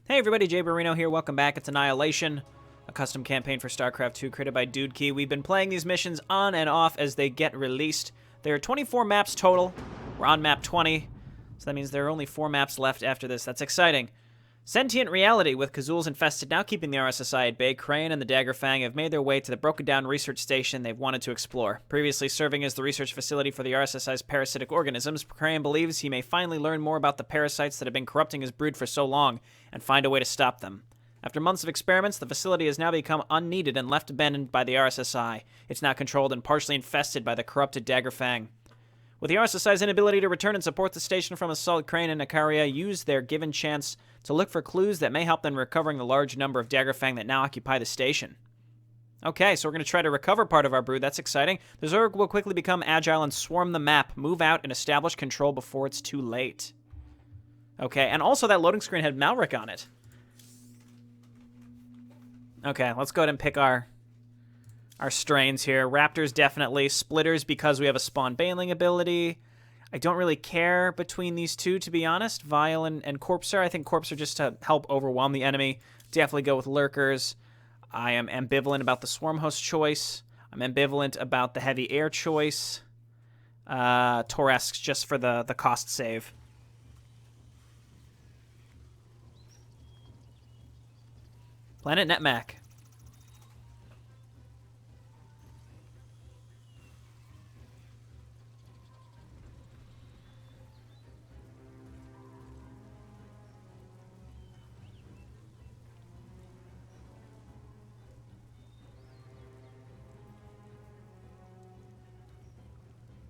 Hey everybody, JayborinoPlays here. Welcome back. It's Annihilation, a custom campaign for StarCraft 2 created by Dudekey. We've been playing these missions on and off as they get released. There are 24 maps total. We're on map 20, so that means there are only 4 maps left after this. That's exciting. Sentient reality with Kazools infested now keeping the RSSI at bay. Crane and the Daggerfang have made their way to the broken down research station they've wanted to explore. Previously serving as the research facility for the RSSI's parasitic organisms, Crane believes he may finally learn more about the parasites that have been corrupting his brood for so long and find a way to stop them. After months of experiments, the facility has now become unneeded and left abandoned by the RSSI. It's now controlled and partially infested by the corrupted Daggerfang. With the RSSI's inability to return and support the station from assault, Crane and Nakaria use their given chance to look for clues that may help them recovering the large number of Daggerfang that now occupy the station. Okay, so we're going to try to recover part of our brood. That's exciting. The Zerg will quickly become agile and swarm the map, move out, and establish control before it's too late. Okay, and also that loading screen had Malric on it. Okay, let's go ahead and pick our strains here. Raptors, definitely. Splitters, because we have a spawn bailing ability. I don't really care between these two, to be honest. Vile and Corpser. I think Corpser just to help overwhelm the enemy. Definitely go with Lurkers. I am ambivalent about the Swarm Host choice. I'm ambivalent about the Heavy Air choice. Torasks just for the cost save. Planet Netmac.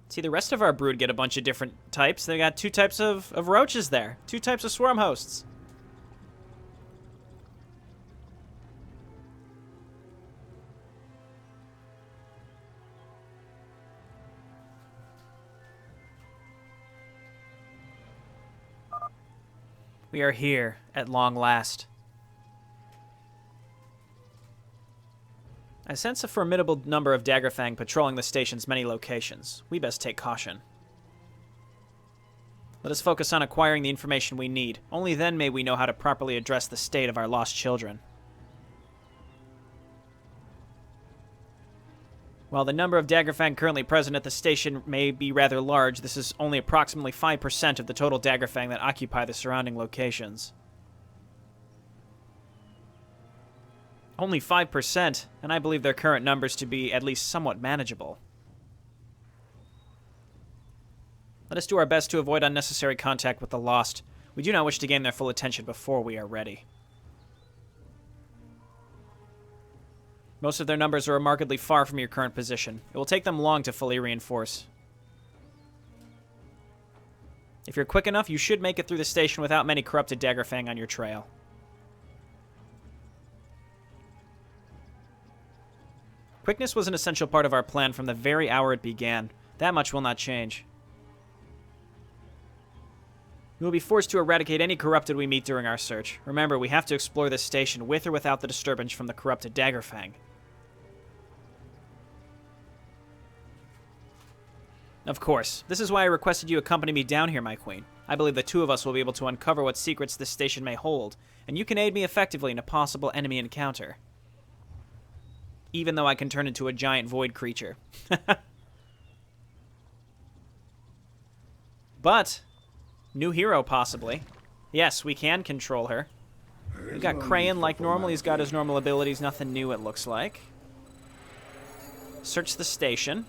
See, the rest of our brood get a bunch of different types. They got 2 types of roaches there. 2 types of swarm hosts. We are here at long last. I sense a formidable number of Daggerfang patrolling the station's many locations. We best take caution. Let us focus on acquiring the information we need. Only then may we know how to properly address the state of our lost children. While the number of Daggerfang currently present at the station may be rather large, this is only approximately 5% of the total Daggerfang that occupy the surrounding locations. Only 5%, and I believe their current numbers to be at least somewhat manageable. Let us do our best to avoid unnecessary contact with the lost. We do not wish to gain their full attention before we are ready. Most of their numbers are remarkably far from your current position. It will take them long to fully reinforce. If you're quick enough, you should make it through the station without many corrupted Daggerfang on your trail. Quickness was an essential part of our plan from the very hour it began. That much will not change. We will be forced to eradicate any corrupted we meet during our search. Remember, we have to explore this station with or without the disturbance from the corrupted Daggerfang. Of course. This is why I requested you accompany me down here, my queen. I believe the 2 of us will be able to uncover what secrets this station may hold, and you can aid me effectively in a possible enemy encounter. Even though I can turn into a giant void creature. But, new hero possibly. Yes, we can control her. We got Crane like normal. He's got his normal abilities. Nothing new, it looks like. Search the station.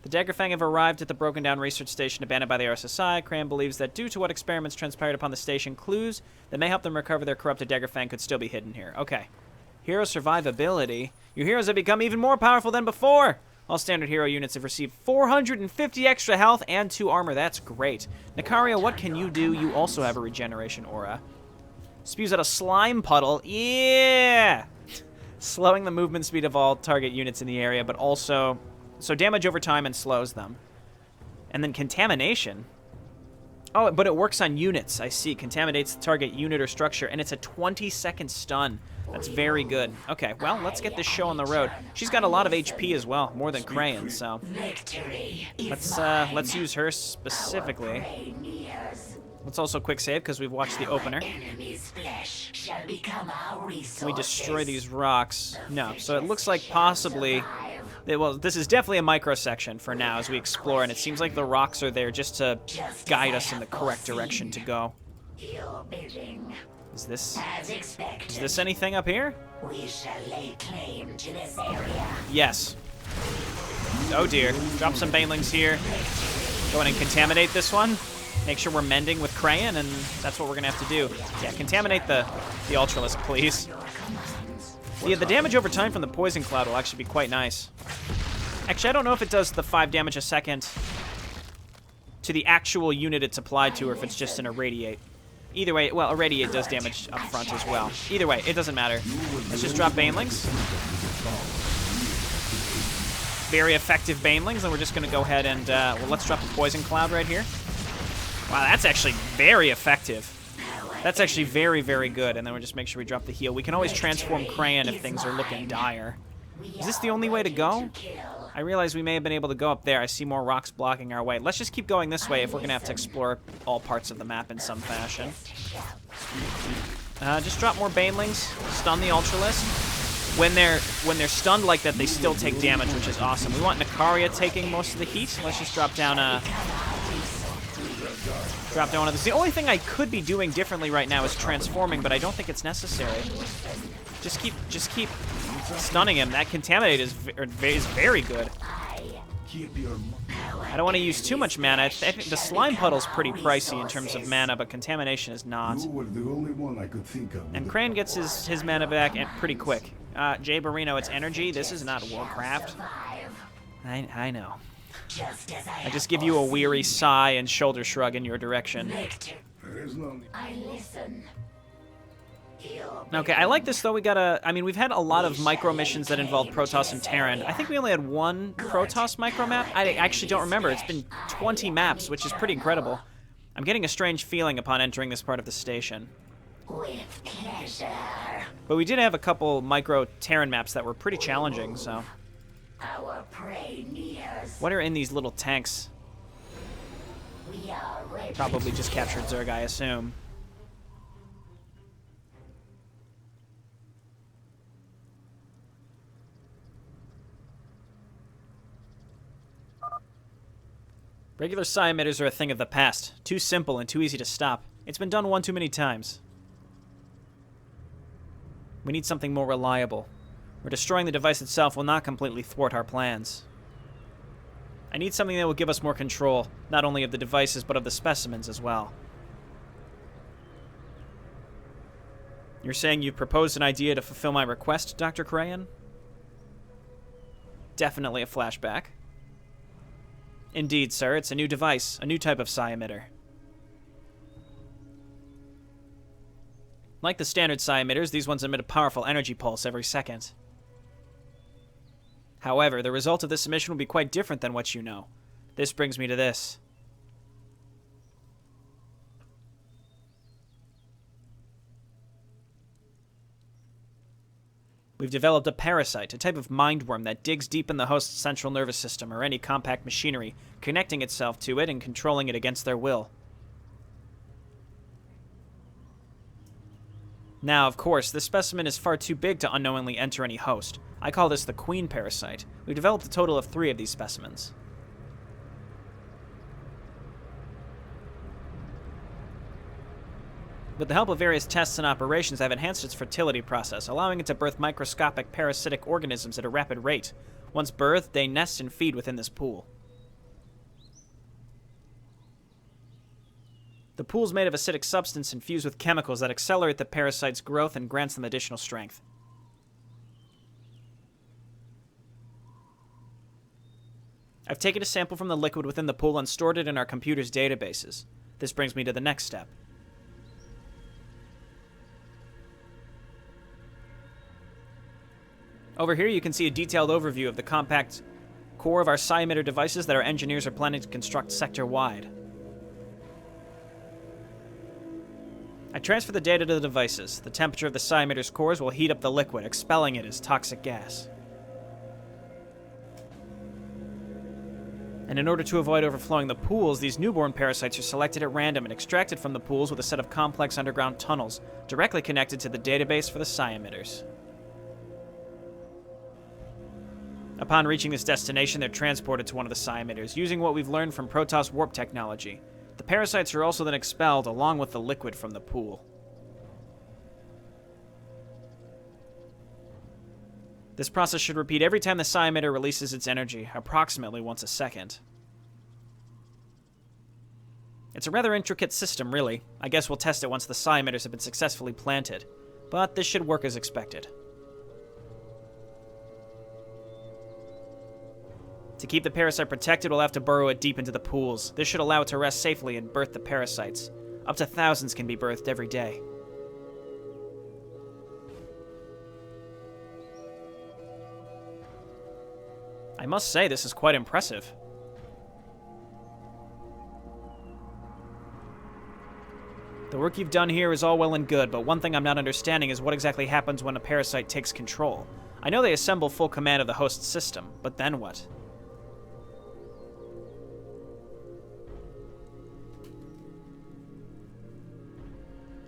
The Daggerfang have arrived at the broken down research station abandoned by the RSSI. Crane believes that due to what experiments transpired upon the station, clues that may help them recover their corrupted Daggerfang could still be hidden here. Okay. Hero survivability. Your heroes have become even more powerful than before. All standard hero units have received 450 extra health and 2 armor. That's great. Nakaria, what can you do? You also have a regeneration aura. Spews out a slime puddle. Yeah! Slowing the movement speed of all target units in the area, but also... So damage over time and slows them. And then contamination. Oh, but it works on units. I see. Contaminates the target unit or structure, and it's a 20-second stun. That's very good. Okay, well, let's get this show on the road. She's got a lot of HP as well, more than Crane, so let's use her specifically. Let's also quick save because we've watched the opener. Enemy's flesh shall become our resources. Can we destroy these rocks? No. So it looks like possibly... Well, this is definitely a microsection for now as we explore, and it seems like the rocks are there just to guide us in the correct direction to go. Your bidding. Is this As anything up here? we shall lay claim to this area. Yes. Oh dear. Drop some banelings here. Go in and contaminate this one. Make sure we're mending with crayon, and that's what we're gonna have to do. Yeah, contaminate the Ultralisk, please. Yeah, the damage over time from the poison cloud will actually be quite nice. Actually, I don't know if it does the 5 damage a second to the actual unit it's applied to, or if it's just an irradiate. Either way, well, irradiate does damage up front as well. Either way, it doesn't matter. Let's just drop banelings. Very effective banelings, and we're just gonna go ahead and, well, let's drop the poison cloud right here. Wow, that's actually very effective. That's actually very, very good. And then we'll just make sure we drop the heal. We can always transform Crayon if things are looking dire. Is this the only way to go? I realize we may have been able to go up there. I see more rocks blocking our way. Let's just keep going this way if we're going to have to explore all parts of the map in some fashion. Just drop more banelings. Stun the Ultralisk. When they're stunned like that, they still take damage, which is awesome. We want Nicaria taking most of the heat. Let's just drop down one of these. The only thing I could be doing differently right now is transforming, but I don't think it's necessary. Just keep stunning him. That contaminate is very good. I don't want to use too much mana. I think the slime puddle's pretty pricey in terms of mana, but contamination is not. You were the only one I could think of. And Crane gets his mana back pretty quick. Jayborino, it's energy. This is not Warcraft. I know. I just give you a weary sigh and shoulder shrug in your direction. I listen. Okay, I like this though. We've had a lot of micro missions that involve Protos and Terran. I think we only had one Protos micro map. I actually don't remember. It's been 20 maps, which is pretty incredible. I'm getting a strange feeling upon entering this part of the station. With pleasure. But we did have a couple micro Terran maps that were pretty challenging, so. Our prey nears. What are in these little tanks? We are ready. Probably just captured Zerg, I assume. Regular psi emitters are a thing of the past. Too simple and too easy to stop. It's been done one too many times. We need something more reliable. Where destroying the device itself will not completely thwart our plans. I need something that will give us more control, not only of the devices, but of the specimens as well. You're saying you proposed an idea to fulfill my request, Dr. Crayon? Definitely a flashback. Indeed, sir. It's a new device, a new type of psi emitter. Like the standard psi emitters, these ones emit a powerful energy pulse every second. However, the result of this emission will be quite different than what you know. This brings me to this. We've developed a parasite, a type of mindworm that digs deep in the host's central nervous system or any compact machinery, connecting itself to it and controlling it against their will. Now, of course, this specimen is far too big to unknowingly enter any host. I call this the queen parasite. We've developed a total of 3 of these specimens. With the help of various tests and operations, I've enhanced its fertility process, allowing it to birth microscopic parasitic organisms at a rapid rate. Once birthed, they nest and feed within this pool. The pool's made of acidic substance infused with chemicals that accelerate the parasite's growth and grants them additional strength. I've taken a sample from the liquid within the pool and stored it in our computer's databases. This brings me to the next step. Over here you can see a detailed overview of the compact core of our psi emitter devices that our engineers are planning to construct sector-wide. I transfer the data to the devices. The temperature of the psi emitter's cores will heat up the liquid, expelling it as toxic gas. And in order to avoid overflowing the pools, these newborn parasites are selected at random and extracted from the pools with a set of complex underground tunnels, directly connected to the database for the psi emitters. Upon reaching this destination, they're transported to one of the psi emitters, using what we've learned from Protos warp technology. The parasites are also then expelled along with the liquid from the pool. This process should repeat every time the psi emitter releases its energy, approximately once a second. It's a rather intricate system, really. I guess we'll test it once the psi emitters have been successfully planted, but this should work as expected. To keep the parasite protected, we'll have to burrow it deep into the pools. This should allow it to rest safely and birth the parasites. Up to thousands can be birthed every day. I must say, this is quite impressive. The work you've done here is all well and good, but one thing I'm not understanding is what exactly happens when a parasite takes control. I know they assemble full command of the host system, but then what?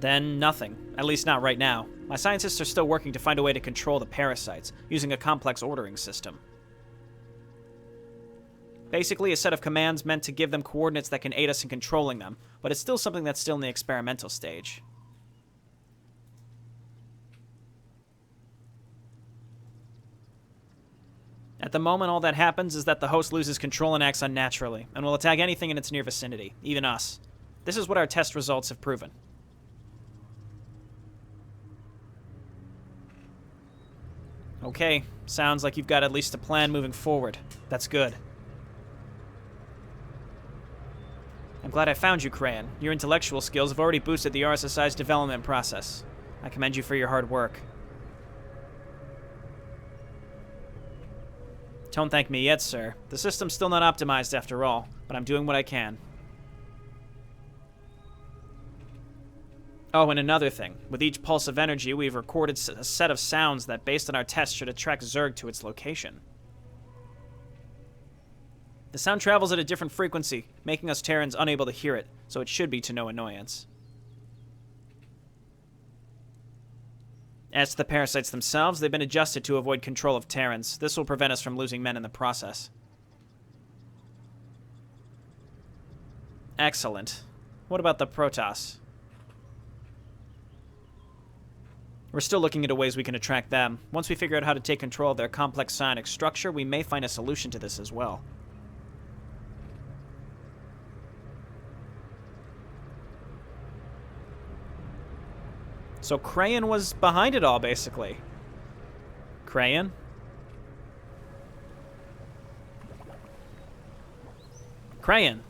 Then nothing. At least not right now. My scientists are still working to find a way to control the parasites, using a complex ordering system. Basically, a set of commands meant to give them coordinates that can aid us in controlling them, but it's still something that's still in the experimental stage. At the moment, all that happens is that the host loses control and acts unnaturally, and will attack anything in its near vicinity, even us. This is what our test results have proven. Okay, sounds like you've got at least a plan moving forward. That's good. I'm glad I found you, Crayon. Your intellectual skills have already boosted the RSSI's development process. I commend you for your hard work. Don't thank me yet, sir. The system's still not optimized after all, but I'm doing what I can. Oh, and another thing. With each pulse of energy, we've recorded a set of sounds that, based on our tests, should attract Zerg to its location. The sound travels at a different frequency, making us Terrans unable to hear it, so it should be to no annoyance. As to the parasites themselves, they've been adjusted to avoid control of Terrans. This will prevent us from losing men in the process. Excellent. What about the Protos? We're still looking into ways we can attract them. Once we figure out how to take control of their complex psionic structure, we may find a solution to this as well. So Crayon was behind it all, basically. Crayon? Crayon.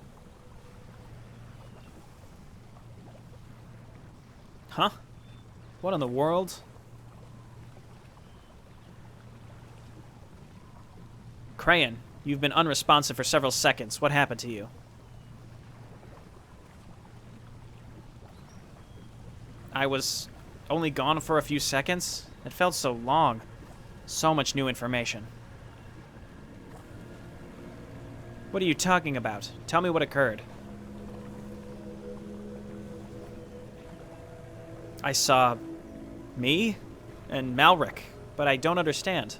Huh? What in the world? Crayon, you've been unresponsive for several seconds. What happened to you? I was only gone for a few seconds? It felt so long. So much new information. What are you talking about? Tell me what occurred. I saw me and Malric, but I don't understand.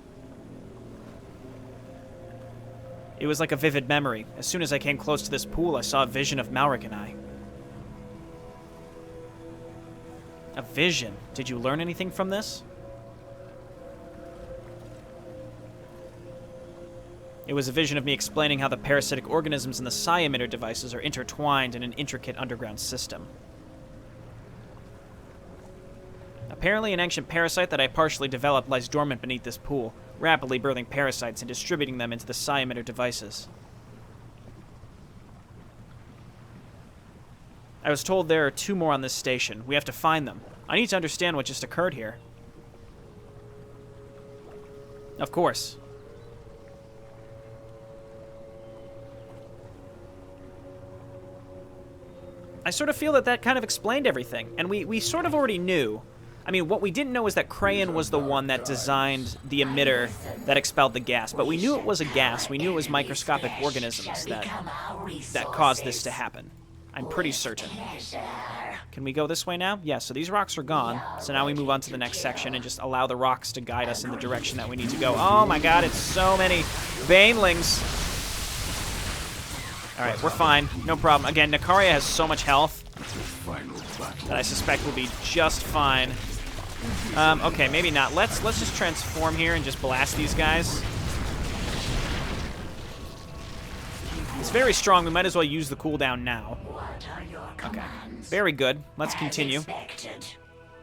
It was like a vivid memory. As soon as I came close to this pool, I saw a vision of Malric and I. A vision? Did you learn anything from this? It was a vision of me explaining how the parasitic organisms in the psi emitter devices are intertwined in an intricate underground system. Apparently, an ancient parasite that I partially developed lies dormant beneath this pool, rapidly birthing parasites and distributing them into the psi emitter devices. I was told there are 2 more on this station. We have to find them. I need to understand what just occurred here. Of course. I sort of feel that kind of explained everything, and we sort of already knew. I mean, what we didn't know is that Crayon was the one that designed the emitter that expelled the gas, but we knew it was a gas. We knew it was microscopic organisms that caused this to happen. I'm pretty certain. Can we go this way now? Yeah, so these rocks are gone. So now we move on to the next section and just allow the rocks to guide us in the direction that we need to go. Oh my god, it's so many banelings. Alright, we're fine. No problem. Again, Nikaria has so much health that I suspect will be just fine. Okay, maybe not. Let's just transform here and just blast these guys. It's very strong. We might as well use the cooldown now. Okay, very good. Let's continue.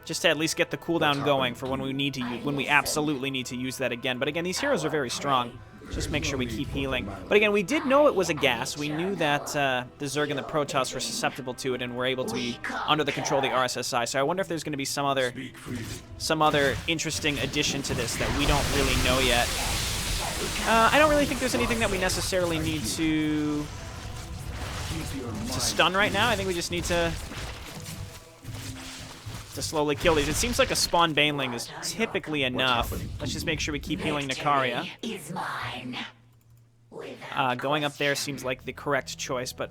Just to at least get the cooldown going for when we need to use, when we absolutely need to use that again. But again, these heroes are very strong. Just make sure we keep healing. But again, we did know it was a gas. We knew that the Zerg and the Protoss were susceptible to it and were able to be under the control of the RSSI. So I wonder if there's going to be some other interesting addition to this that we don't really know yet. I don't really think there's anything that we necessarily need to stun right now. I think we just need to slowly kill these. It seems like a spawn baneling is typically enough. Let's just make sure we keep healing Nikaria. Going up there seems like the correct choice, but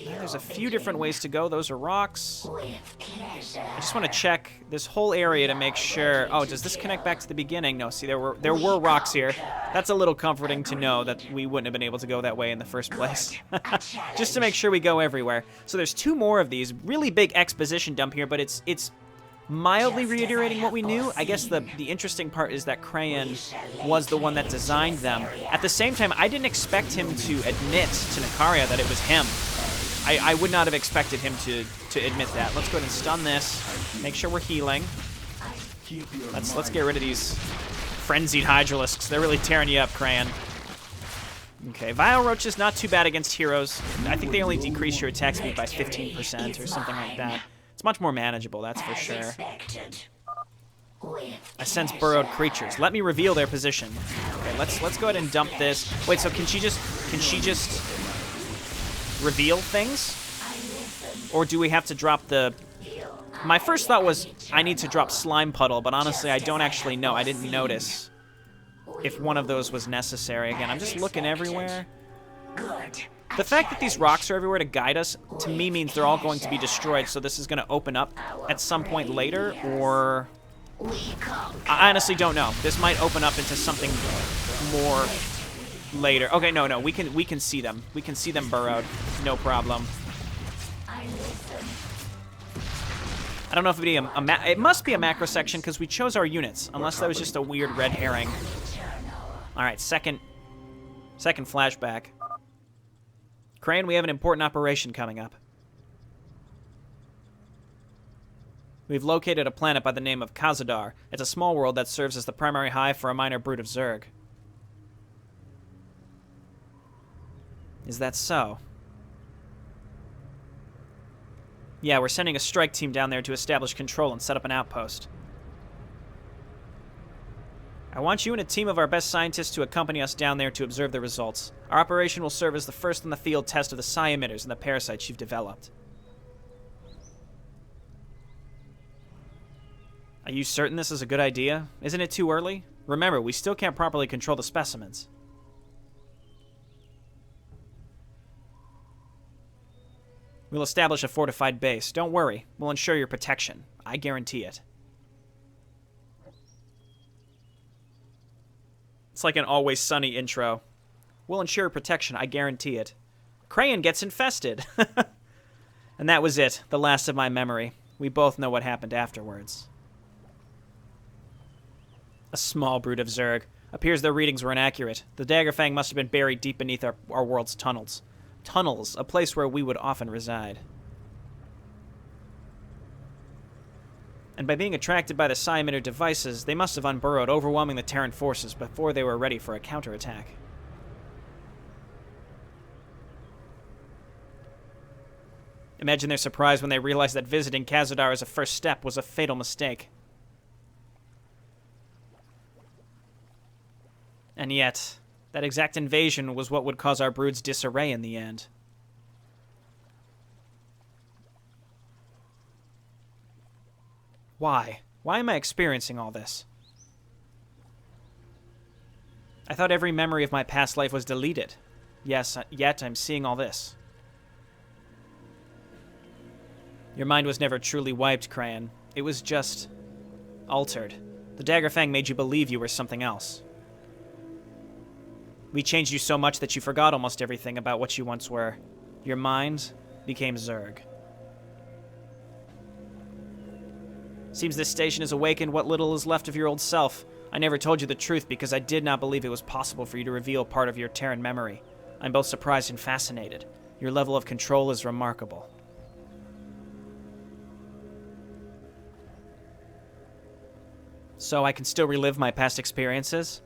there's a few different ways to go. Those are rocks. I just want to check this whole area to make sure. Oh, does this connect back to the beginning? No, see, there were rocks here. That's a little comforting to know that we wouldn't have been able to go that way in the first place. Just to make sure we go everywhere. So there's 2 more of these. Really big exposition dump here, but it's mildly reiterating what we knew. I guess the interesting part is that Crayon was the one that designed them. At the same time, I didn't expect him to admit to Nikaria that it was him. I would not have expected him to admit that. Let's go ahead and stun this. Make sure we're healing. Let's get rid of these frenzied Hydralisks. They're really tearing you up, Crayon. Okay, Vile Roach is not too bad against heroes. I think they only decrease your attack speed by 15% or something like that. It's much more manageable, that's for sure. I sense burrowed creatures. Let me reveal their position. Okay, let's go ahead and dump this. Wait, so can she just reveal things? Or do we have to drop the... My first thought was I need to drop Slime Puddle, but honestly I don't actually know. I didn't notice if one of those was necessary. Again, I'm just looking everywhere. The fact that these rocks are everywhere to guide us, to me, means they're all going to be destroyed, so this is going to open up at some point later, or... I honestly don't know. This might open up into something more... later. Okay, no, we can see them. We can see them burrowed. No problem. I don't know if it'd be it must be a macro section because we chose our units, unless that was just a weird red herring. All right, second flashback. Crane, we have an important operation coming up. We've located a planet by the name of Khazadar. It's a small world that serves as the primary hive for a minor brood of Zerg. Is that so? Yeah, we're sending a strike team down there to establish control and set up an outpost. I want you and a team of our best scientists to accompany us down there to observe the results. Our operation will serve as the first in the field test of the psi emitters and the parasites you've developed. Are you certain this is a good idea? Isn't it too early? Remember, we still can't properly control the specimens. We'll establish a fortified base. Don't worry. We'll ensure your protection. I guarantee it. It's like an Always Sunny intro. We'll ensure protection. I guarantee it. Crayon gets infested. And that was it. The last of my memory. We both know what happened afterwards. A small brood of Zerg. Appears their readings were inaccurate. The Daggerfang must have been buried deep beneath our world's tunnels. Tunnels, a place where we would often reside. And by being attracted by the psi emitter devices, they must have unburrowed, overwhelming the Terran forces before they were ready for a counterattack. Imagine their surprise when they realized that visiting Khazadar as a first step was a fatal mistake. And yet, that exact invasion was what would cause our brood's disarray in the end. Why? Why am I experiencing all this? I thought every memory of my past life was deleted. Yes, yet I'm seeing all this. Your mind was never truly wiped, Crayon. It was just altered. The Daggerfang made you believe you were something else. We changed you so much that you forgot almost everything about what you once were. Your mind became Zerg. Seems this station has awakened what little is left of your old self. I never told you the truth because I did not believe it was possible for you to reveal part of your Terran memory. I'm both surprised and fascinated. Your level of control is remarkable. So I can still relive my past experiences?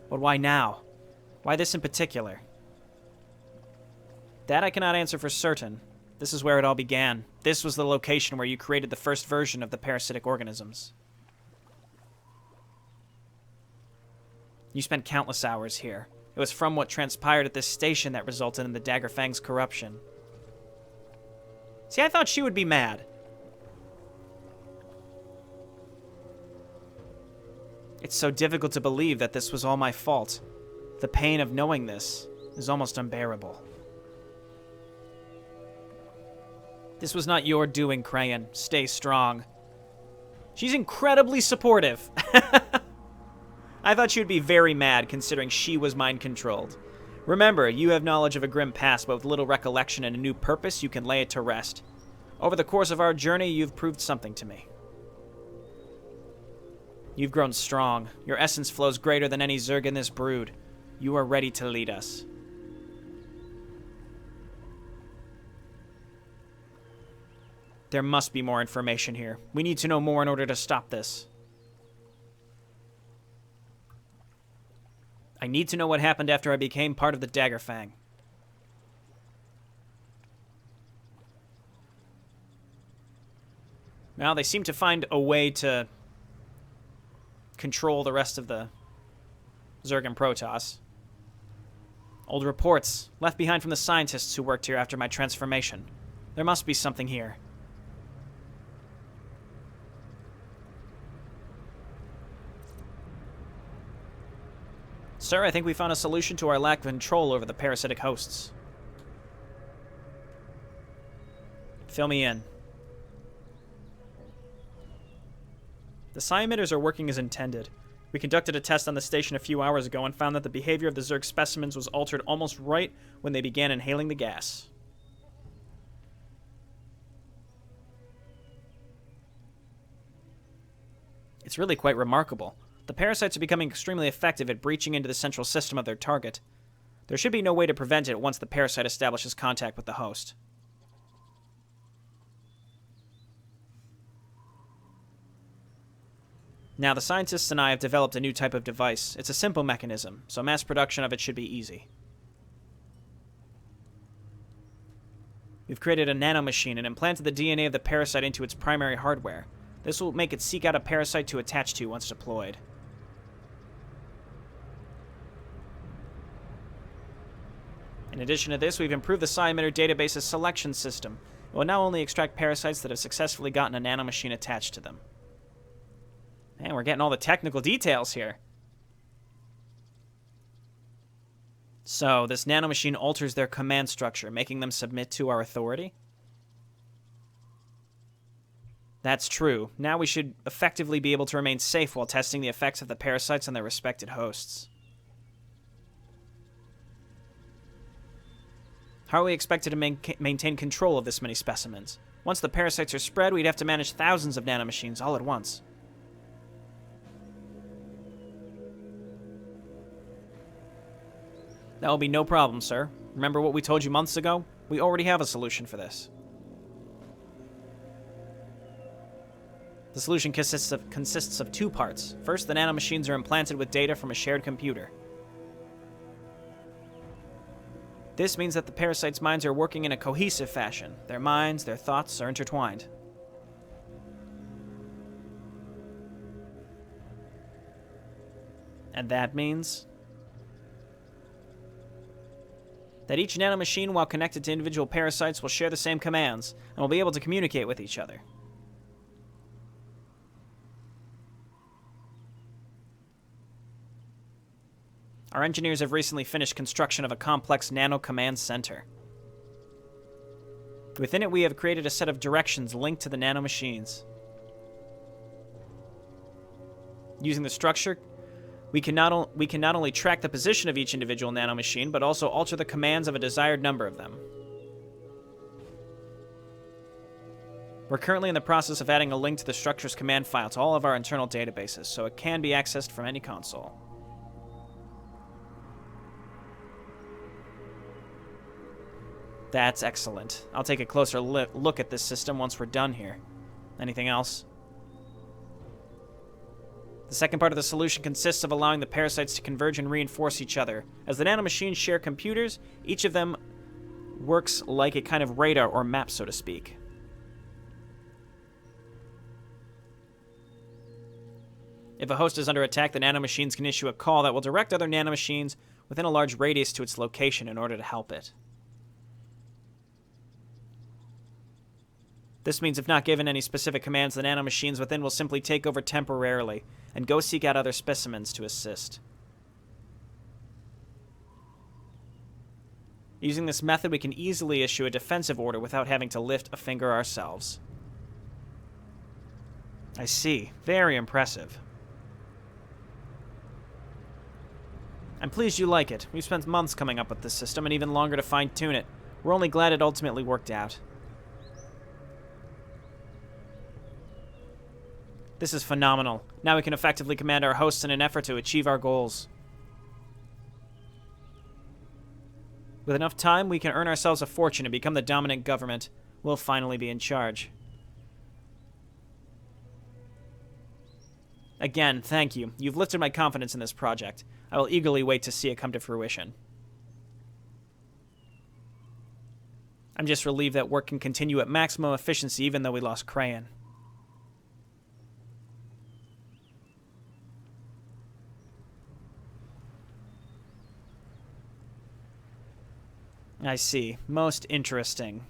But why now? Why this in particular? That I cannot answer for certain. This is where it all began. This was the location where you created the first version of the parasitic organisms. You spent countless hours here. It was from what transpired at this station that resulted in the Daggerfang's corruption. See, I thought she would be mad. It's so difficult to believe that this was all my fault. The pain of knowing this is almost unbearable. This was not your doing, Crayon. Stay strong. She's incredibly supportive. I thought she would be very mad, considering she was mind-controlled. Remember, you have knowledge of a grim past, but with little recollection and a new purpose, you can lay it to rest. Over the course of our journey, you've proved something to me. You've grown strong. Your essence flows greater than any Zerg in this brood. You are ready to lead us. There must be more information here. We need to know more in order to stop this. I need to know what happened after I became part of the Daggerfang. Now, they seem to find a way to control the rest of the Zerg and Protoss. Old reports, left behind from the scientists who worked here after my transformation. There must be something here. Sir, I think we found a solution to our lack of control over the parasitic hosts. Fill me in. The psi-emitters are working as intended. We conducted a test on the station a few hours ago and found that the behavior of the Zerg specimens was altered almost right when they began inhaling the gas. It's really quite remarkable. The parasites are becoming extremely effective at breaching into the central system of their target. There should be no way to prevent it once the parasite establishes contact with the host. Now, the scientists and I have developed a new type of device. It's a simple mechanism, so mass production of it should be easy. We've created a nanomachine and implanted the DNA of the parasite into its primary hardware. This will make it seek out a parasite to attach to once deployed. In addition to this, we've improved the psi-emitter database's selection system. It will now only extract parasites that have successfully gotten a nanomachine attached to them. Man, we're getting all the technical details here. So, this nanomachine alters their command structure, making them submit to our authority? That's true. Now we should effectively be able to remain safe while testing the effects of the parasites on their respected hosts. How are we expected to maintain control of this many specimens? Once the parasites are spread, we'd have to manage thousands of nanomachines all at once. That will be no problem, sir. Remember what we told you months ago? We already have a solution for this. The solution consists of two parts. First, the nanomachines are implanted with data from a shared computer. This means that the parasites' minds are working in a cohesive fashion. Their minds, their thoughts are intertwined. And that means that each nanomachine, while connected to individual parasites, will share the same commands and will be able to communicate with each other. Our engineers have recently finished construction of a complex nano-command center. Within it, we have created a set of directions linked to the nanomachines. Using the structure, we can not only track the position of each individual nanomachine, but also alter the commands of a desired number of them. We're currently in the process of adding a link to the structure's command file to all of our internal databases, so it can be accessed from any console. That's excellent. I'll take a closer look at this system once we're done here. Anything else? The second part of the solution consists of allowing the parasites to converge and reinforce each other. As the nanomachines share computers, each of them works like a kind of radar or map, so to speak. If a host is under attack, the nanomachines can issue a call that will direct other nanomachines within a large radius to its location in order to help it. This means if not given any specific commands, the nanomachines within will simply take over temporarily and go seek out other specimens to assist. Using this method, we can easily issue a defensive order without having to lift a finger ourselves. I see. Very impressive. I'm pleased you like it. We've spent months coming up with this system and even longer to fine-tune it. We're only glad it ultimately worked out. This is phenomenal. Now we can effectively command our hosts in an effort to achieve our goals. With enough time, we can earn ourselves a fortune and become the dominant government. We'll finally be in charge. Again, thank you. You've lifted my confidence in this project. I will eagerly wait to see it come to fruition. I'm just relieved that work can continue at maximum efficiency even though we lost Crayon. I see. Most interesting.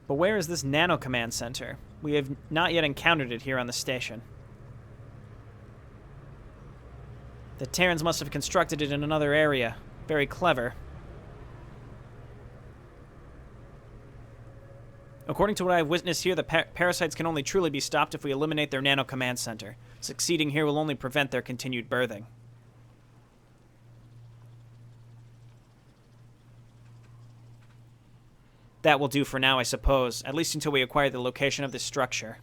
But where is this nano command center? We have not yet encountered it here on the station. The Terrans must have constructed it in another area. Very clever. According to what I've witnessed here, the parasites can only truly be stopped if we eliminate their nano command center. Succeeding here will only prevent their continued birthing. That will do for now, I suppose, at least until we acquire the location of this structure.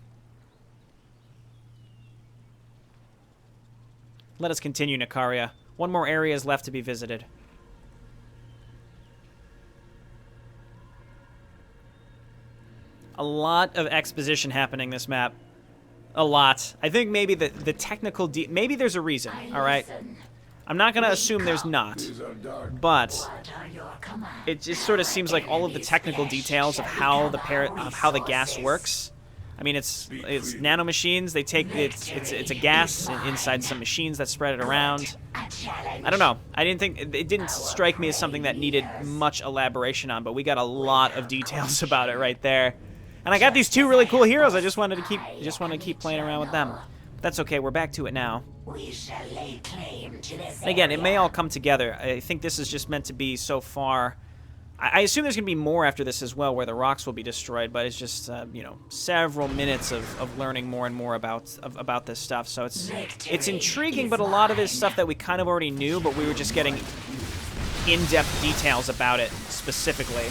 Let us continue, Nikaria. One more area is left to be visited. A lot of exposition happening this map. A lot. I think maybe the technical... maybe there's a reason, alright? I'm not going to assume there's not, but it just sort of seems like all of the technical details of how the gas works. I mean, it's nanomachines. They take it's a gas inside some machines that spread it around. I don't know. It didn't strike me as something that needed much elaboration on, but we got a lot of details about it right there. And I got these two really cool heroes. I just wanted to keep playing around with them. But that's okay. We're back to it now. We shall lay claim to this. Again, it may all come together. I think this is just meant to be so far. I assume there's going to be more after this as well, where the rocks will be destroyed. But it's just you know, several minutes of learning more and more about this stuff. So it's intriguing, but a lot of it is stuff that we kind of already knew, but we were just getting in-depth details about it specifically.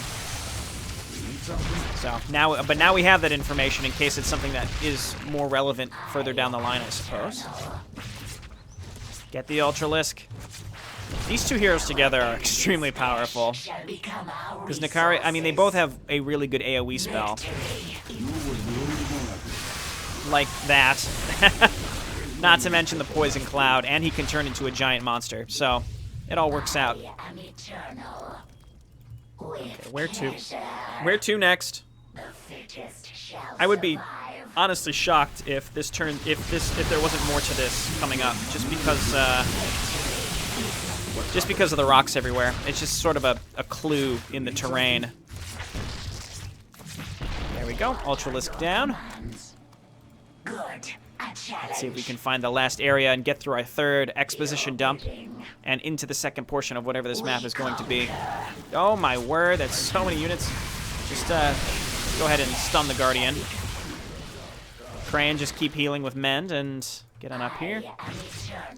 So now we have that information in case it's something that is more relevant further down the line, I suppose. Get the Ultralisk. These two heroes together are extremely powerful. Because Nikaria, I mean, they both have a really good AoE spell. Like that. Not to mention the Poison Cloud, and he can turn into a giant monster. So, it all works out. Okay, where to? Where to next? I would be honestly shocked if if there wasn't more to this coming up, just because of the rocks everywhere. It's just sort of a clue in the terrain. There we go. Ultralisk down. Good. I Let's see if we can find the last area and get through our third exposition dump and into the second portion of whatever this map is going to be. Oh my word, that's so many units. Just go ahead and stun the Guardian. Crane, just keep healing with Mend and get on up here.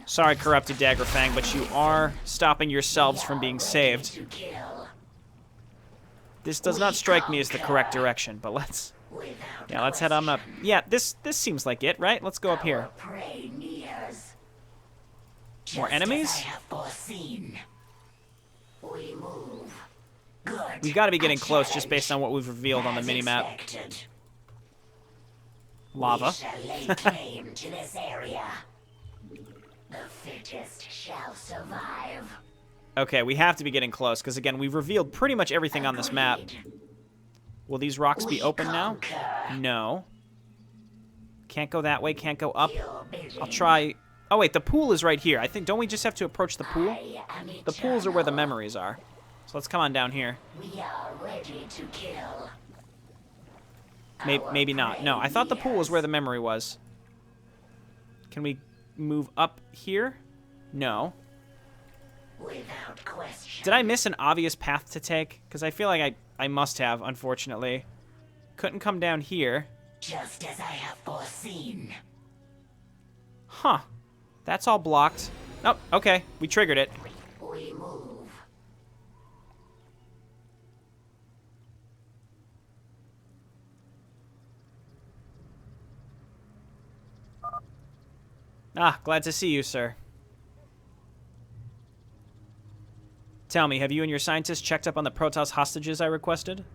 Sorry, Corrupted Daggerfang, but you are stopping yourselves from being saved. This does not strike me as the correct direction, but let's head on up. Yeah, this seems like it, right? Let's go up here. More enemies? We've got to be getting close just based on what we've revealed on the minimap. Lava. Okay, we have to be getting close, because again, we've revealed pretty much everything on this map. Will these rocks be open now? No. Can't go that way, can't go up. I'll try... Oh wait, the pool is right here. I think, don't we just have to approach the pool? The pools are where the memories are. So let's come on down here. We are ready to kill. Maybe not. No, I thought the pool was where the memory was. Can we move up here? No. Without question. Did I miss an obvious path to take? Because I feel like I must have, unfortunately. Couldn't come down here. Just as I have foreseen. Huh. That's all blocked. Oh, okay. We triggered it. We move. Ah, glad to see you, sir. Tell me, have you and your scientists checked up on the Protos hostages I requested?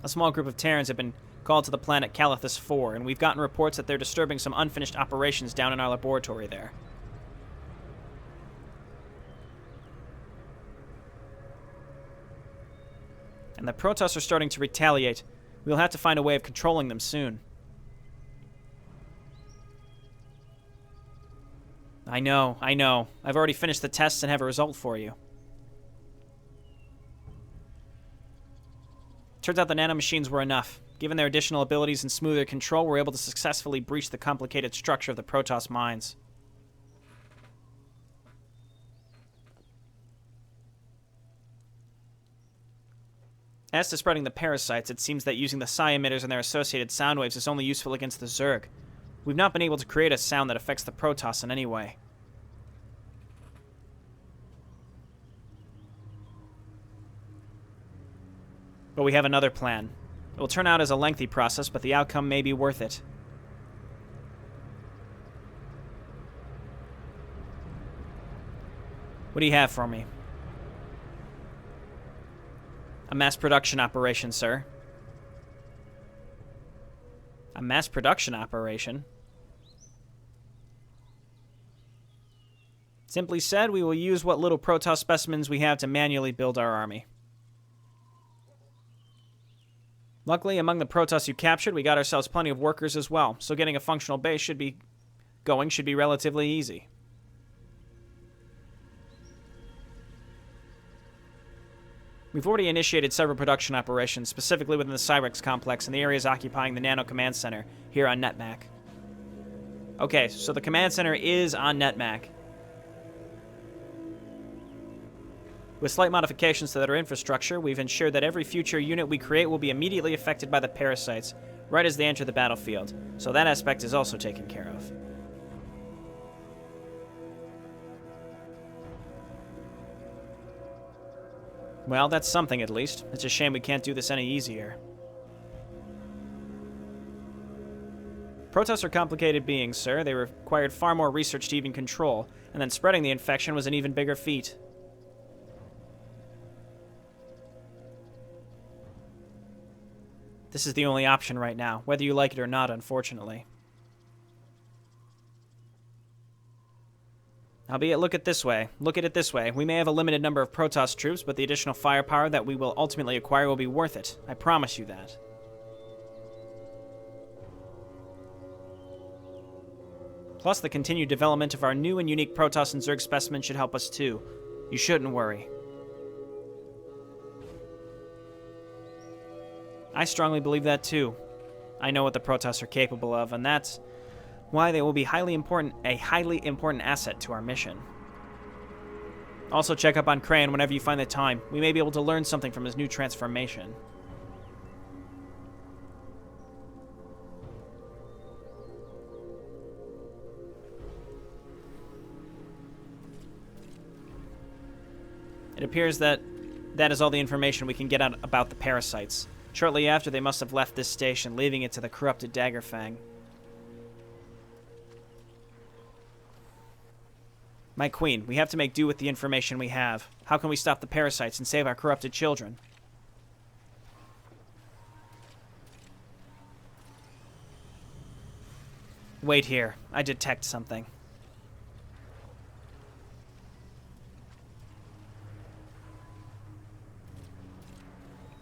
A small group of Terrans have been called to the planet Calathus 4, and we've gotten reports that they're disturbing some unfinished operations down in our laboratory there. And the Protoss are starting to retaliate. We'll have to find a way of controlling them soon. I know. I've already finished the tests and have a result for you. Turns out the nanomachines were enough. Given their additional abilities and smoother control, we're able to successfully breach the complicated structure of the Protoss mines. As to spreading the parasites, it seems that using the psi emitters and their associated sound waves is only useful against the Zerg. We've not been able to create a sound that affects the Protoss in any way. But we have another plan. It will turn out as a lengthy process, but the outcome may be worth it. What do you have for me? A mass production operation, sir. A mass production operation? Simply said, we will use what little Protoss specimens we have to manually build our army. Luckily, among the Protoss you captured, we got ourselves plenty of workers as well, so getting a functional base should be relatively easy. We've already initiated several production operations, specifically within the Cyrex complex and the areas occupying the Nano Command Center here on NetMac. Okay, so the Command Center is on NetMac. With slight modifications to their infrastructure, we've ensured that every future unit we create will be immediately affected by the parasites, right as they enter the battlefield, so that aspect is also taken care of. Well, that's something at least. It's a shame we can't do this any easier. Protoss are complicated beings, sir. They required far more research to even control, and then spreading the infection was an even bigger feat. This is the only option right now, whether you like it or not, unfortunately. Albeit, look at it this way. We may have a limited number of Protoss troops, but the additional firepower that we will ultimately acquire will be worth it. I promise you that. Plus, the continued development of our new and unique Protoss and Zerg specimens should help us too. You shouldn't worry. I strongly believe that too. I know what the Protoss are capable of, and that's why they will be a highly important asset to our mission. Also, check up on Crayon whenever you find the time. We may be able to learn something from his new transformation. It appears that is all the information we can get out about the parasites. Shortly after, they must have left this station, leaving it to the corrupted Daggerfang. My queen, we have to make do with the information we have. How can we stop the parasites and save our corrupted children? Wait here. I detect something.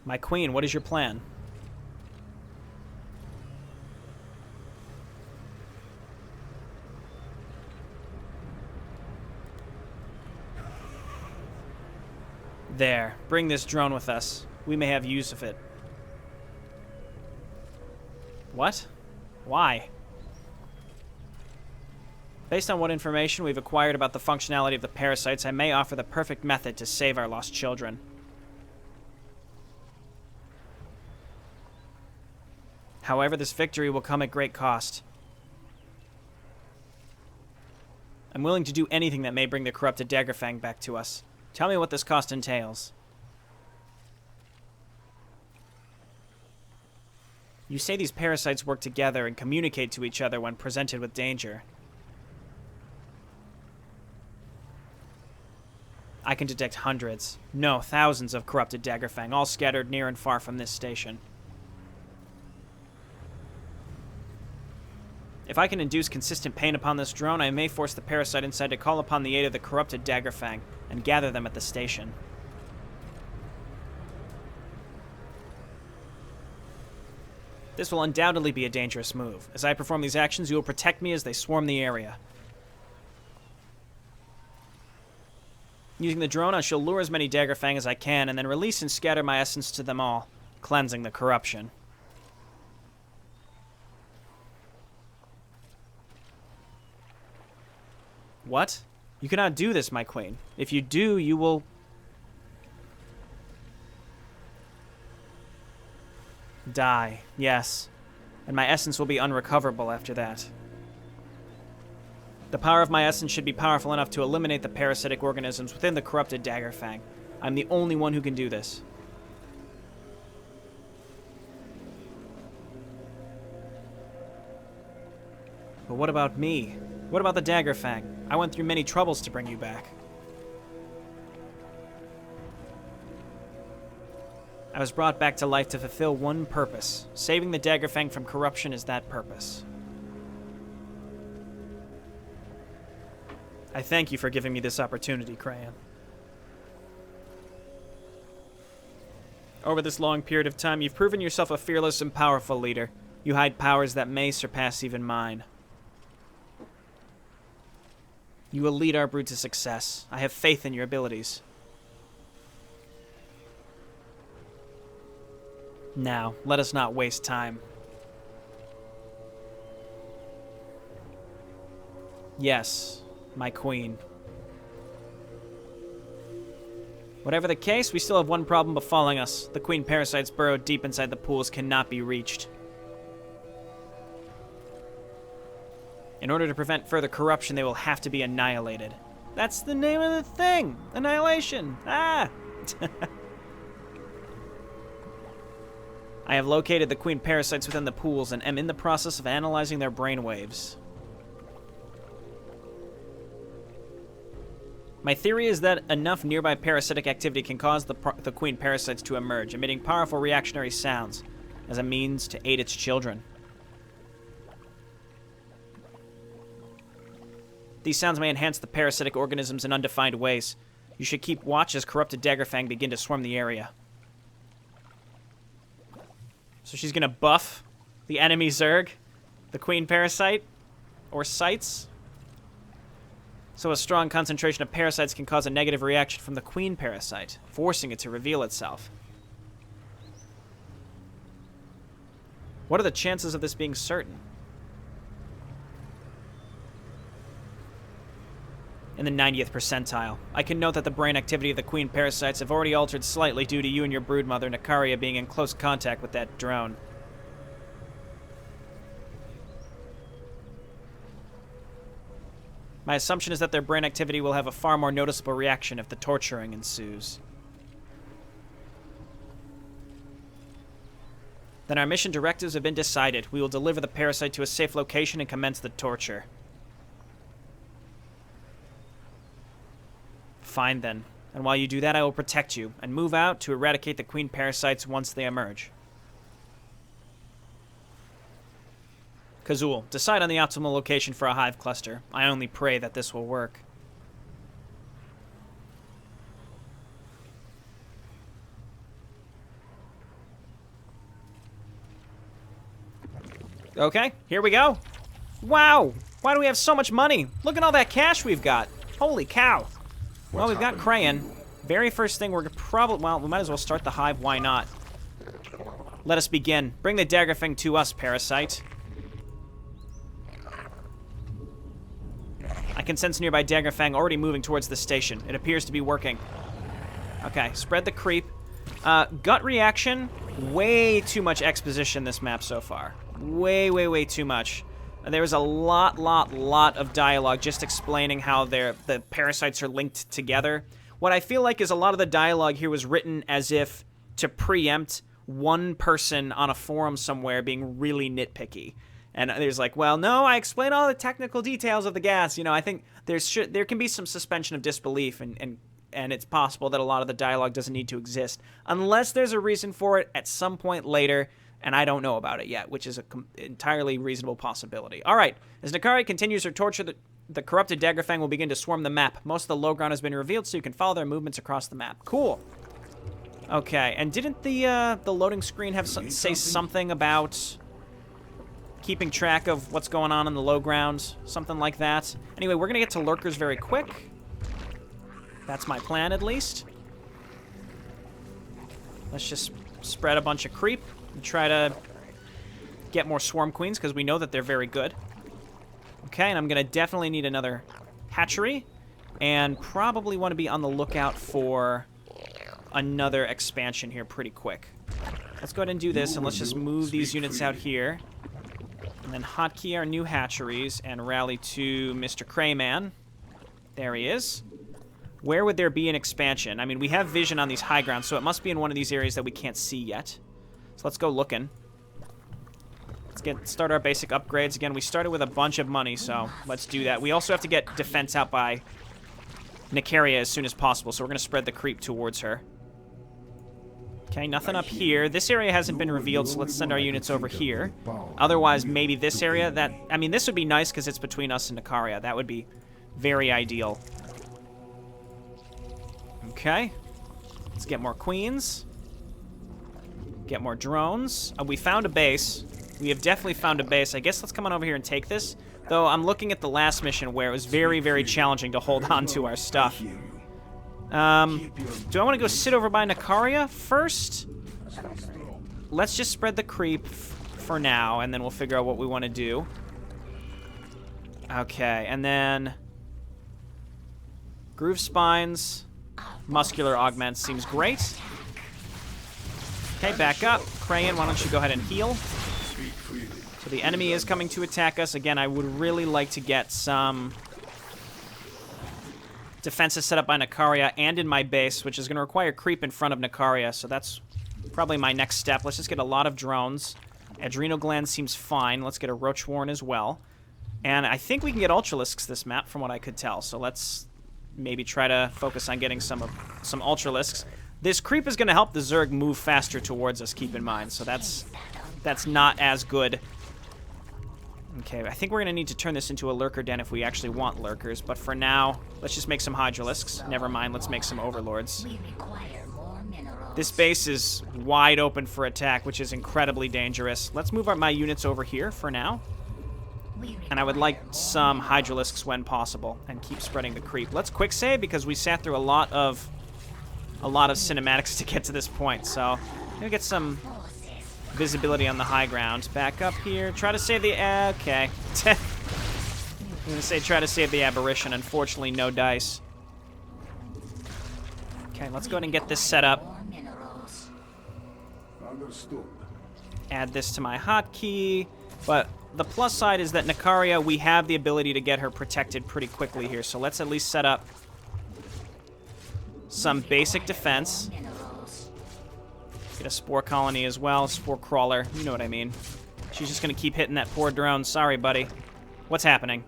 My queen, what is your plan? There. Bring this drone with us. We may have use of it. What? Why? Based on what information we've acquired about the functionality of the parasites, I may offer the perfect method to save our lost children. However, this victory will come at great cost. I'm willing to do anything that may bring the corrupted Daggerfang back to us. Tell me what this cost entails. You say these parasites work together and communicate to each other when presented with danger. I can detect hundreds, no, thousands of corrupted Daggerfang, all scattered near and far from this station. If I can induce consistent pain upon this drone, I may force the parasite inside to call upon the aid of the corrupted Daggerfang and gather them at the station. This will undoubtedly be a dangerous move. As I perform these actions, you will protect me as they swarm the area. Using the drone, I shall lure as many Daggerfang as I can, and then release and scatter my essence to them all, cleansing the corruption. What? You cannot do this, my queen. If you do, you will... die, yes. And my essence will be unrecoverable after that. The power of my essence should be powerful enough to eliminate the parasitic organisms within the corrupted Daggerfang. I'm the only one who can do this. But what about me? What about the Daggerfang? I went through many troubles to bring you back. I was brought back to life to fulfill one purpose. Saving the Daggerfang from corruption is that purpose. I thank you for giving me this opportunity, Crayon. Over this long period of time, you've proven yourself a fearless and powerful leader. You hide powers that may surpass even mine. You will lead our brood to success. I have faith in your abilities. Now, let us not waste time. Yes, my queen. Whatever the case, we still have one problem befalling us. The queen parasites burrowed deep inside the pools cannot be reached. In order to prevent further corruption, they will have to be annihilated. That's the name of the thing! Annihilation! Ah! I have located the queen parasites within the pools and am in the process of analyzing their brainwaves. My theory is that enough nearby parasitic activity can cause the queen parasites to emerge, emitting powerful reactionary sounds as a means to aid its children. These sounds may enhance the parasitic organisms in undefined ways. You should keep watch as corrupted Daggerfang begin to swarm the area. So she's gonna buff the enemy Zerg, the queen parasite, or sites. So a strong concentration of parasites can cause a negative reaction from the queen parasite, forcing it to reveal itself. What are the chances of this being certain? In the 90th percentile. I can note that the brain activity of the queen parasites have already altered slightly due to you and your broodmother, Nakaria, being in close contact with that drone. My assumption is that their brain activity will have a far more noticeable reaction if the torturing ensues. Then our mission directives have been decided. We will deliver the parasite to a safe location and commence the torture. Fine then. And while you do that, I will protect you and move out to eradicate the queen parasites once they emerge. Kazul, decide on the optimal location for a hive cluster. I only pray that this will work. Okay, here we go. Wow! Why do we have so much money? Look at all that cash we've got. Holy cow. Well, we've got Crayon. Very first thing we're probably... Well, we might as well start the hive. Why not? Let us begin. Bring the dagger thing to us, parasite. I can sense nearby Daggerfang already moving towards the station. It appears to be working. Okay, spread the creep. Gut reaction. Way too much exposition this map so far. Way too much. There was a lot of dialogue just explaining how the parasites are linked together. What I feel like is a lot of the dialogue here was written as if to preempt one person on a forum somewhere being really nitpicky. And there's like, well, no, I explain all the technical details of the gas. You know, I think there can be some suspension of disbelief, and it's possible that a lot of the dialogue doesn't need to exist unless there's a reason for it at some point later, and I don't know about it yet, which is an entirely reasonable possibility. All right, as Nakari continues her torture, the corrupted Daggerfang will begin to swarm the map. Most of the low ground has been revealed, so you can follow their movements across the map. Cool. Okay, and didn't the loading screen have say something about keeping track of what's going on in the low ground? Something like that. Anyway, we're going to get to lurkers very quick. That's my plan, at least. Let's just spread a bunch of creep and try to get more swarm queens, because we know that they're very good. Okay, and I'm going to definitely need another hatchery, and probably want to be on the lookout for another expansion here pretty quick. Let's go ahead and do this, and let's just move these units out here. And then hotkey our new hatcheries and rally to Mr. Crayman. There he is. Where would there be an expansion? I mean, we have vision on these high grounds, so it must be in one of these areas that we can't see yet. So let's go looking. Let's start our basic upgrades. Again, we started with a bunch of money, so let's do that. We also have to get defense out by Nakaria as soon as possible, so we're going to spread the creep towards her. Okay, nothing up here. This area hasn't been revealed, so let's send our units over here. Otherwise, maybe this area. I mean, this would be nice because it's between us and Nakaria. That would be very ideal. Okay. Let's get more queens. Get more drones. We found a base. We have definitely found a base. I guess let's come on over here and take this. Though I'm looking at the last mission where it was very challenging to hold on to our stuff. Do I want to go sit over by Nakaria first? Let's just spread the creep for now, and then we'll figure out what we want to do. Okay, and then groove spines, muscular augments seems great. Okay, back up. Crayon, why don't you go ahead and heal? So the enemy is coming to attack us. Again, I would really like to get some defenses set up by Nakaria and in my base, which is going to require creep in front of Nakaria, so that's probably my next step. Let's just get a lot of drones. Adrenal gland seems fine. Let's get a roach warren as well. And I think we can get ultralisks this map, from what I could tell, so let's maybe try to focus on getting some ultralisks. This creep is going to help the Zerg move faster towards us, keep in mind, so that's not as good. Okay, I think we're going to need to turn this into a lurker den if we actually want lurkers, but for now, let's just make some hydralisks. Never mind, let's make some overlords. This base is wide open for attack, which is incredibly dangerous. Let's move my units over here for now. And I would like some hydralisks when possible, and keep spreading the creep. Let's quick save, because we sat through a lot of cinematics to get to this point, so I'm going to get some visibility on the high ground. Back up here. Try to save the... okay. I'm going to say try to save the aberration. Unfortunately, no dice. Okay, let's go ahead and get this set up. Understood. Add this to my hotkey. But the plus side is that Nikaria, we have the ability to get her protected pretty quickly here. So let's at least set up some basic defense. Get a spore colony as well. Spore crawler. You know what I mean. She's just going to keep hitting that poor drone. Sorry, buddy. What's happening?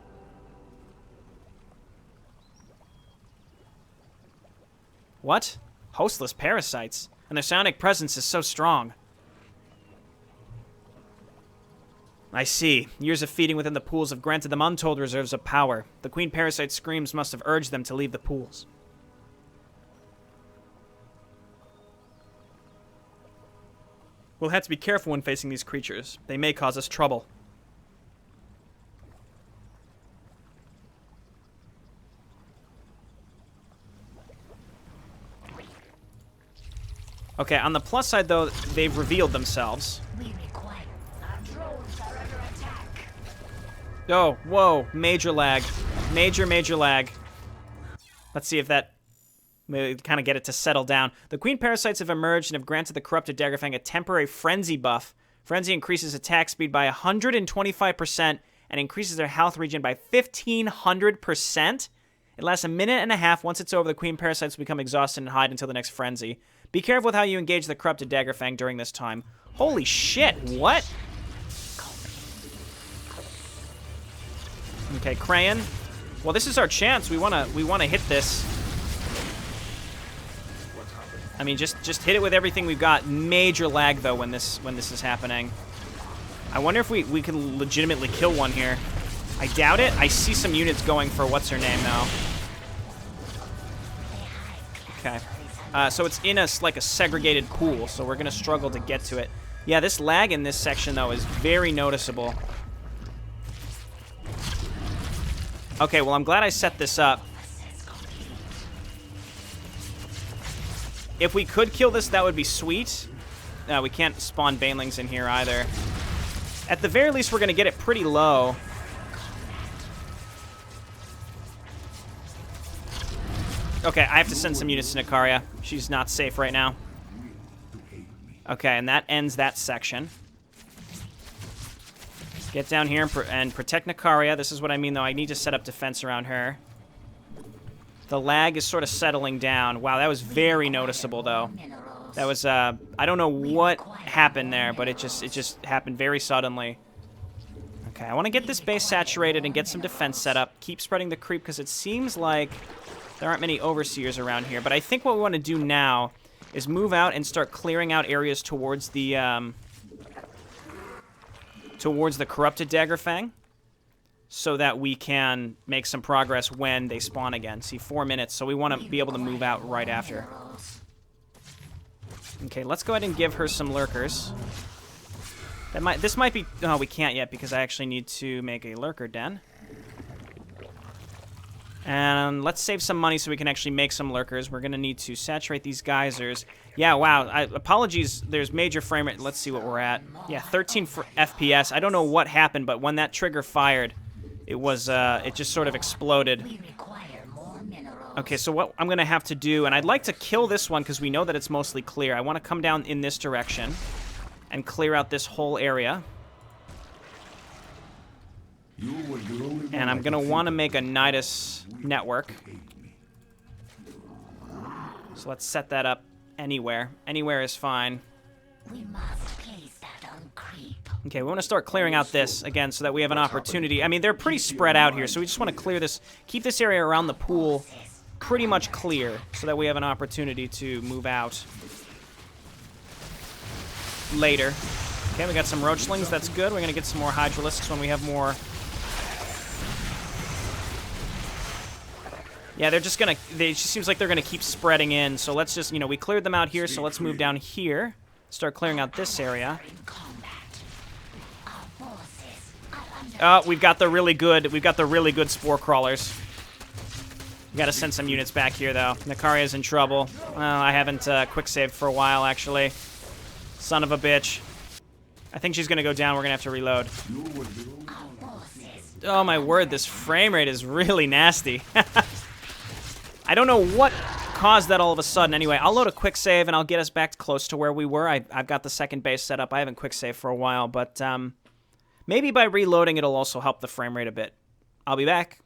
What? Hostless parasites. And their psionic presence is so strong. I see. Years of feeding within the pools have granted them untold reserves of power. The queen parasite's screams must have urged them to leave the pools. We'll have to be careful when facing these creatures. They may cause us trouble. Okay, on the plus side, though, they've revealed themselves. Oh, whoa, major lag. Major lag. Let's see if that... maybe kind of get it to settle down. The queen parasites have emerged and have granted the corrupted Daggerfang a temporary frenzy buff. Frenzy increases attack speed by 125% and increases their health regen by 1,500%. It lasts a minute and a half. Once it's over, the queen parasites will become exhausted and hide until the next frenzy. Be careful with how you engage the corrupted Daggerfang during this time. Holy shit, what? Okay, Crayon. Well, this is our chance. We wanna hit this. I mean, just hit it with everything we've got. Major lag though when this is happening. I wonder if we can legitimately kill one here. I doubt it. I see some units going for what's her name though. Okay. So it's in like a segregated pool, so we're gonna struggle to get to it. Yeah, this lag in this section though is very noticeable. Okay, well I'm glad I set this up. If we could kill this, that would be sweet. No, we can't spawn banelings in here either. At the very least, we're gonna get it pretty low. Okay, I have to send some units to Nikaria. She's not safe right now. Okay, and that ends that section. Get down here and protect Nikaria. This is what I mean, though. I need to set up defense around her. The lag is sort of settling down. Wow, that was very noticeable, though. That was, I don't know what happened there, but it just happened very suddenly. Okay, I want to get this base saturated and get some defense set up. Keep spreading the creep, because it seems like there aren't many overseers around here. But I think what we want to do now is move out and start clearing out areas towards the corrupted Daggerfang, so that we can make some progress when they spawn again. See, 4 minutes, so we want to be able to move out right after. Okay, let's go ahead and give her some lurkers. This might be... oh, we can't yet because I actually need to make a lurker den. And let's save some money so we can actually make some lurkers. We're going to need to saturate these geysers. Yeah, wow. Apologies, there's major frame rate. Let's see what we're at. Yeah, 13 FPS. I don't know what happened, but when that trigger fired, it was, it just sort of exploded. Okay, so what I'm going to have to do, and I'd like to kill this one because we know that it's mostly clear. I want to come down in this direction and clear out this whole area. And I'm going to want to make a Nidus network. So let's set that up anywhere. Anywhere is fine. We must place that on creep. Okay, we want to start clearing out this, again, so that we have an opportunity. I mean, they're pretty spread out here, so we just want to clear this, keep this area around the pool pretty much clear, so that we have an opportunity to move out later. Okay, we got some roachlings, that's good. We're going to get some more hydralisks when we have more. Yeah, they're just going to, it just seems like they're going to keep spreading in, so let's just, you know, we cleared them out here, so let's move down here, start clearing out this area. Oh, we've got the really good spore crawlers. We gotta send some units back here, though. Nikaria's in trouble. Well, I haven't quick saved for a while, actually. Son of a bitch. I think she's going to go down. We're going to have to reload. You were the only Our forces. Oh, my word. This frame rate is really nasty. I don't know what caused that all of a sudden. Anyway, I'll load a quick save, and I'll get us back close to where we were. I've got the second base set up. I haven't quick saved for a while, but maybe by reloading, it'll also help the frame rate a bit. I'll be back.